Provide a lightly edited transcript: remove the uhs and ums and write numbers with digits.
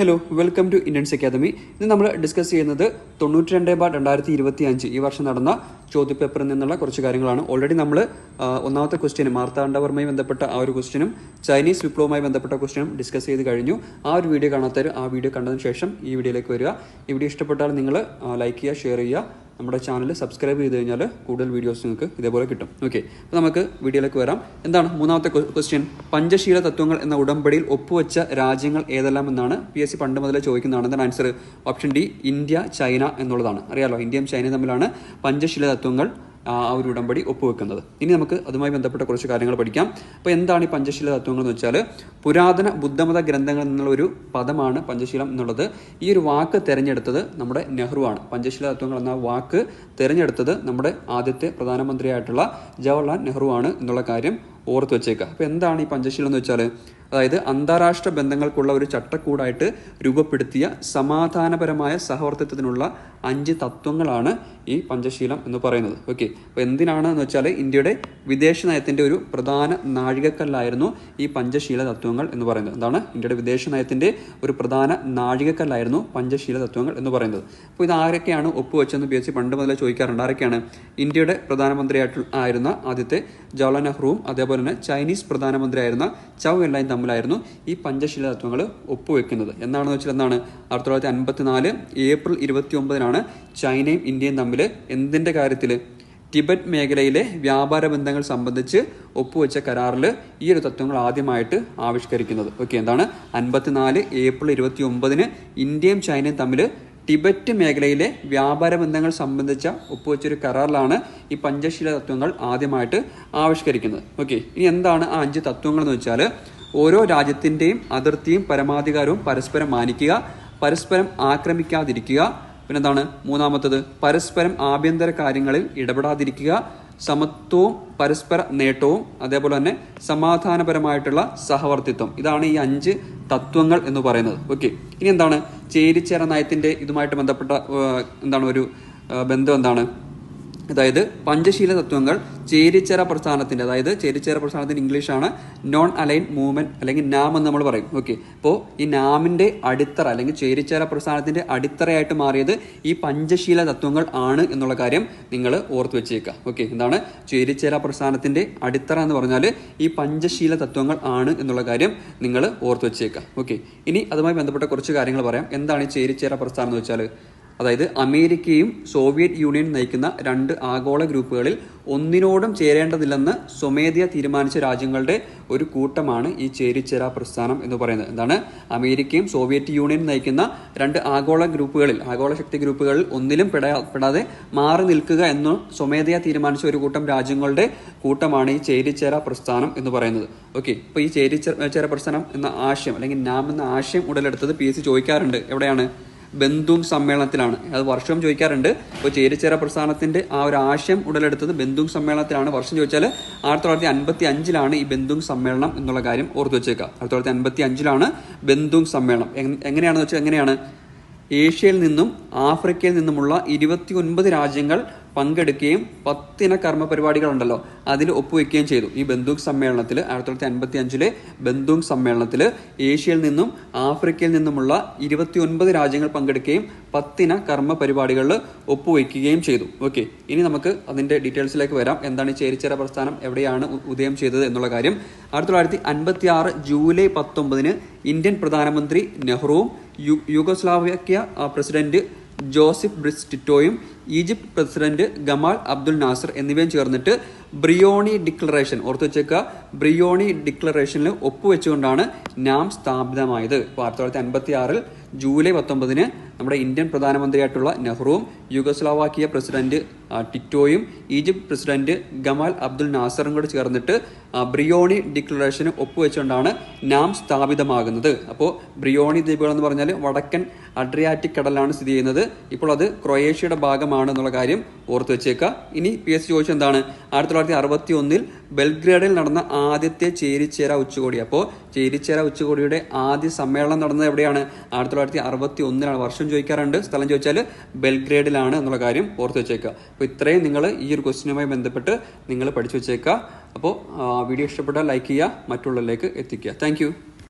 Hello, welcome to Indians academy. ഇന്ന് നമ്മൾ discuss ചെയ്യുന്നത് 92/2025 ഈ വർഷം നടന്ന ചോദ്യപേപ്പറിൽ നിന്നുള്ള കുറച്ച് കാര്യങ്ങളാണ്. ഓൾറെഡി നമ്മൾ ഒന്നാമത്തെ ക്വസ്റ്റ്യനും മാർത്താണ്ഡവർമ്മയുമായി ബന്ധപ്പെട്ട ആ ഒരു ക്വസ്റ്റ്യനും ചൈനീസ് വിപ്ലവവുമായി ബന്ധപ്പെട്ട ക്വസ്റ്റ്യനും ഡിസ്കസ് ചെയ്ത് കഴിഞ്ഞു. ആ ഒരു വീഡിയോ കാണാത്തവർ ആ വീഡിയോ കണ്ടതിന് ശേഷം ഈ വീഡിയോയിലേക്ക് വരിക. ഈ വീഡിയോ ഇഷ്ടപ്പെട്ടാൽ നിങ്ങൾ ലൈക്ക് ചെയ്യുക, ഷെയർ ചെയ്യുക, നമ്മുടെ ചാനൽ സബ്സ്ക്രൈബ് ചെയ്ത് കഴിഞ്ഞാൽ കൂടുതൽ വീഡിയോസ് നിങ്ങൾക്ക് ഇതേപോലെ കിട്ടും. ഓക്കെ, അപ്പോൾ നമുക്ക് വീഡിയോയിലേക്ക് വരാം. എന്താണ് മൂന്നാമത്തെ ക്വസ്റ്റ്യൻ? പഞ്ചശീല തത്വങ്ങൾ എന്ന ഉടമ്പടിയിൽ ഒപ്പുവെച്ച രാജ്യങ്ങൾ ഏതെല്ലാം എന്നാണ് PSC പണ്ട് മുതലേ ചോദിക്കുന്നതാണ്. എന്താണ് answer? Option D, India, China എന്നുള്ളതാണ്. അറിയാലോ, ഇന്ത്യയും ചൈനയും തമ്മിലാണ് പഞ്ചശീല തത്വങ്ങൾ ആ ഒരു ഉടമ്പടി ഒപ്പുവെക്കുന്നത്. ഇനി നമുക്ക് അതുമായി ബന്ധപ്പെട്ട കുറച്ച് കാര്യങ്ങൾ പഠിക്കാം. അപ്പോൾ എന്താണ് ഈ പഞ്ചശീല തത്വങ്ങൾ എന്ന് വെച്ചാൽ, പുരാതന ബുദ്ധമത ഗ്രന്ഥങ്ങളിൽ നിന്നുള്ള ഒരു പദമാണ് പഞ്ചശീലം എന്നുള്ളത്. ഈ ഒരു വാക്ക് തിരഞ്ഞെടുത്തത് നമ്മുടെ നെഹ്റു ആണ്. പഞ്ചശീല തത്വങ്ങൾ എന്ന വാക്ക് തിരഞ്ഞെടുത്തത് നമ്മുടെ ആദ്യത്തെ പ്രധാനമന്ത്രിയായിട്ടുള്ള ജവഹർലാൽ നെഹ്റു ആണ് എന്നുള്ള കാര്യം ഓർത്ത് വെച്ചേക്കുക. അപ്പോൾ എന്താണ് ഈ പഞ്ചശീലം എന്ന് വെച്ചാൽ, അതായത് അന്താരാഷ്ട്ര ബന്ധങ്ങൾക്കുള്ള ഒരു ചട്ടക്കൂടായിട്ട് രൂപപ്പെടുത്തിയ സമാധാനപരമായ സഹവർത്തിത്വത്തിനുള്ള 5 തത്വങ്ങളാണ് ഈ പഞ്ചശീലം എന്ന് പറയുന്നത്. ഓക്കെ, അപ്പോൾ എന്തിനാണെന്ന് വെച്ചാൽ ഇന്ത്യയുടെ വിദേശ നയത്തിൻ്റെ ഒരു പ്രധാന നാഴികക്കല്ലായിരുന്നു ഈ പഞ്ചശീല തത്വങ്ങൾ എന്ന് പറയുന്നത്. എന്താണ്? ഇന്ത്യയുടെ വിദേശ നയത്തിൻ്റെ ഒരു പ്രധാന നാഴികക്കല്ലായിരുന്നു പഞ്ചശീല തത്വങ്ങൾ എന്ന് പറയുന്നത്. അപ്പോൾ ഇത് ആരൊക്കെയാണ് ഒപ്പുവെച്ചെന്ന് PSC പണ്ട് മുതലേ ചോദിക്കാറുണ്ട്. ആരൊക്കെയാണ്? ഇന്ത്യയുടെ പ്രധാനമന്ത്രിയായിരുന്ന ആദ്യത്തെ ജവഹർലാൽ നെഹ്റുവും അതേപോലെ തന്നെ ചൈനീസ് പ്രധാനമന്ത്രിയായിരുന്ന ചൗ എൻലൈൻ തമ്മിലായിരുന്നു ഈ പഞ്ചശീല തത്വങ്ങൾ ഒപ്പുവെക്കുന്നത്. എന്നാണെന്ന് വെച്ചാൽ എന്താണ്? 1954 ഏപ്രിൽ 29 ചൈനയും ഇന്ത്യയും തമ്മിൽ എന്തിൻ്റെ കാര്യത്തിൽ? ടിബറ്റ് മേഖലയിലെ വ്യാപാര ബന്ധങ്ങൾ സംബന്ധിച്ച് ഒപ്പുവെച്ച കരാറിൽ ഈ ഒരു തത്വങ്ങൾ ആദ്യമായിട്ട് ആവിഷ്കരിക്കുന്നത്. ഓക്കെ, എന്താണ്? 54 ഏപ്രിൽ 29 ഇന്ത്യയും ചൈനയും തമ്മിൽ ടിബറ്റ് മേഖലയിലെ വ്യാപാര ബന്ധങ്ങൾ സംബന്ധിച്ച ഒപ്പുവെച്ചൊരു കരാറിലാണ് ഈ പഞ്ചശീല തത്വങ്ങൾ ആദ്യമായിട്ട് ആവിഷ്കരിക്കുന്നത്. ഓക്കെ, ഇനി എന്താണ് ആ 5 തത്വങ്ങൾ എന്ന് വെച്ചാൽ, ഓരോ രാജ്യത്തിൻ്റെയും അതിർത്തിയും പരമാധികാരവും പരസ്പരം മാനിക്കുക, പരസ്പരം ആക്രമിക്കാതിരിക്കുക, പിന്നെന്താണ് മൂന്നാമത്തത്? പരസ്പരം ആഭ്യന്തര കാര്യങ്ങളിൽ ഇടപെടാതിരിക്കുക, സമത്വവും പരസ്പര നേട്ടവും, അതേപോലെ തന്നെ സമാധാനപരമായിട്ടുള്ള സഹവർത്തിത്വം. ഇതാണ് ഈ 5 തത്വങ്ങൾ എന്ന് പറയുന്നത്. ഓക്കെ, ഇനി എന്താണ് ചേരിചേര നയത്തിൻ്റെ ഇതുമായിട്ട് ബന്ധപ്പെട്ട എന്താണ് ഒരു ബന്ധം എന്താണ്? അതായത് പഞ്ചശീല തത്വങ്ങൾ ചേരിചേര പ്രസ്ഥാനത്തിൻ്റെ, അതായത് ചേരിചേര പ്രസ്ഥാനത്തിൻ്റെ ഇംഗ്ലീഷാണ് നോൺ അലൈൻ മൂവ്മെന്റ് അല്ലെങ്കിൽ നാം എന്ന് നമ്മൾ പറയും. ഓക്കെ, അപ്പോൾ ഈ നാമിൻ്റെ അടിത്തറ അല്ലെങ്കിൽ ചേരിചേര പ്രസ്ഥാനത്തിൻ്റെ അടിത്തറയായിട്ട് മാറിയത് ഈ പഞ്ചശീല തത്വങ്ങൾ ആണ് എന്നുള്ള കാര്യം നിങ്ങൾ ഓർത്ത് വെച്ചേക്കുക. ഓക്കെ, എന്താണ് ചേരിചേര പ്രസ്ഥാനത്തിൻ്റെ അടിത്തറ എന്ന് പറഞ്ഞാൽ ഈ പഞ്ചശീല തത്വങ്ങൾ ആണ് എന്നുള്ള കാര്യം നിങ്ങൾ ഓർത്ത് വെച്ചേക്കുക. ഓക്കെ, ഇനി അതുമായി ബന്ധപ്പെട്ട കുറച്ച് കാര്യങ്ങൾ പറയാം. എന്താണ് ഈ ചേരിചേര പ്രസ്ഥാനം എന്ന് വെച്ചാൽ, അതായത് അമേരിക്കയും സോവിയറ്റ് യൂണിയനും നയിക്കുന്ന 2 ആഗോള ഗ്രൂപ്പുകളിൽ ഒന്നിനോടും ചേരേണ്ടതില്ലെന്ന് സ്വമേധയാ തീരുമാനിച്ച രാജ്യങ്ങളുടെ ഒരു കൂട്ടമാണ് ഈ ചേരിചേര പ്രസ്ഥാനം എന്ന് പറയുന്നത്. എന്താണ്? അമേരിക്കയും സോവിയറ്റ് യൂണിയനും നയിക്കുന്ന 2 ആഗോള ഗ്രൂപ്പുകളിൽ, ആഗോള ശക്തി ഗ്രൂപ്പുകളിൽ ഒന്നിലും പെടാതെ മാറി നിൽക്കുക എന്ന് സ്വമേധയാ തീരുമാനിച്ച ഒരു കൂട്ടം രാജ്യങ്ങളുടെ കൂട്ടമാണ് ഈ ചേരിചേര പ്രസ്ഥാനം എന്ന് പറയുന്നത്. ഓക്കെ, ഇപ്പോൾ ഈ ചേരിചേര പ്രസ്ഥാനം എന്ന ആശയം അല്ലെങ്കിൽ നാം എന്ന ആശയം ഉടലെടുത്തത് PSC ചോദിക്കാറുണ്ട്. എവിടെയാണ്? ബന്ധുങ് സമ്മേളനത്തിലാണ്. അത് വർഷവും ചോദിക്കാറുണ്ട്. ഇപ്പോൾ ചേരിചേര പ്രസ്ഥാനത്തിൻ്റെ ആ ഒരു ആശയം ഉടലെടുത്തത് ബന്ധുങ് സമ്മേളനത്തിലാണ്. വർഷം ചോദിച്ചാൽ 1955 ഈ ബന്ധുങ് സമ്മേളനം എന്നുള്ള കാര്യം ഓർത്ത് വെച്ചേക്കുക. 1955 ബന്ധുങ് സമ്മേളനം. എങ്ങനെയാണെന്ന് വെച്ചാൽ എങ്ങനെയാണ്? ഏഷ്യയിൽ നിന്നും ആഫ്രിക്കയിൽ നിന്നുമുള്ള 29 രാജ്യങ്ങൾ പങ്കെടുക്കുകയും 10 കർമ്മ പരിപാടികളുണ്ടല്ലോ അതിൽ ഒപ്പുവെക്കുകയും ചെയ്തു. ഈ ബന്ധുങ് സമ്മേളനത്തിൽ 1955 ബന്ധുങ് സമ്മേളനത്തിൽ ഏഷ്യയിൽ നിന്നും ആഫ്രിക്കയിൽ നിന്നുമുള്ള 29 രാജ്യങ്ങൾ പങ്കെടുക്കുകയും 10 കർമ്മ പരിപാടികളിൽ ഒപ്പുവെക്കുകയും ചെയ്തു. ഓക്കെ, ഇനി നമുക്ക് അതിൻ്റെ ഡീറ്റെയിൽസിലേക്ക് വരാം. എന്താണ് ഈ ചേരിചേര പ്രസ്ഥാനം, എവിടെയാണ് ഉദയം ചെയ്തത് എന്നുള്ള കാര്യം. 1956 ജൂലൈ 19 ഇന്ത്യൻ പ്രധാനമന്ത്രി നെഹ്റുവും യൂഗോസ്ലാവിയ പ്രസിഡന്റ് ജോസഫ് ബ്രിസ് ടിറ്റോയും Egypt president Gamal Abdul Nasser എന്നിവയും ചേർന്നിട്ട് ബ്രിയോണി ഡിക്ലറേഷൻ ഓർത്ത് വെച്ചേക്കുക. ബ്രിയോണി ഡിക്ലറേഷനിൽ ഒപ്പുവെച്ചുകൊണ്ടാണ് നാം സ്ഥാപിതമായത്. ഇപ്പോൾ 1956 ജൂലൈ 19 നമ്മുടെ ഇന്ത്യൻ പ്രധാനമന്ത്രിയായിട്ടുള്ള നെഹ്റുവും യൂഗോസ്ലാവാക്കിയ പ്രസിഡന്റ് ടിറ്റോയും ഈജിപ്ത് പ്രസിഡന്റ് ഗമാൽ അബ്ദുൽ നാസറും കൂടി ചേർന്നിട്ട് ബ്രിയോണി ഡിക്ലറേഷന് ഒപ്പുവെച്ചുകൊണ്ടാണ് നാം സ്ഥാപിതമാകുന്നത്. അപ്പോൾ ബ്രിയോണി ദ്വീപുകൾ എന്ന് പറഞ്ഞാൽ വടക്കൻ അഡ്രിയാറ്റിക് കടലാണ് സ്ഥിതി ചെയ്യുന്നത്. ഇപ്പോൾ അത് ക്രൊയേഷ്യയുടെ ഭാഗമാണ് എന്നുള്ള കാര്യം ഓർത്ത് വെച്ചേക്കുക. ഇനി PSC ചോദിച്ചത് എന്താണ്? 1961 ബെൽഗ്രേഡിൽ നടന്ന ആദ്യത്തെ ചേരിചേര ഉച്ചകോടി. അപ്പോൾ ചേരിചേര ഉച്ചകോടിയുടെ ആദ്യ സമ്മേളനം നടന്നത് എവിടെയാണ്? 1961 വർഷം ചോദിക്കാറുണ്ട്. സ്ഥലം ചോദിച്ചാൽ ബെൽഗ്രേഡിലാണ് എന്നുള്ള കാര്യം ഓർത്ത് വെച്ചേക്കുക. അപ്പോൾ ഇത്രയും നിങ്ങൾ ഈ ഒരു ക്വസ്റ്റ്യനുമായി ബന്ധപ്പെട്ട് നിങ്ങൾ പഠിച്ചു വെച്ചേക്കുക. അപ്പോൾ വീഡിയോ ഇഷ്ടപ്പെട്ടാൽ ലൈക്ക് ചെയ്യുക, മറ്റുള്ളവരിലേക്ക് എത്തിക്കുക. താങ്ക്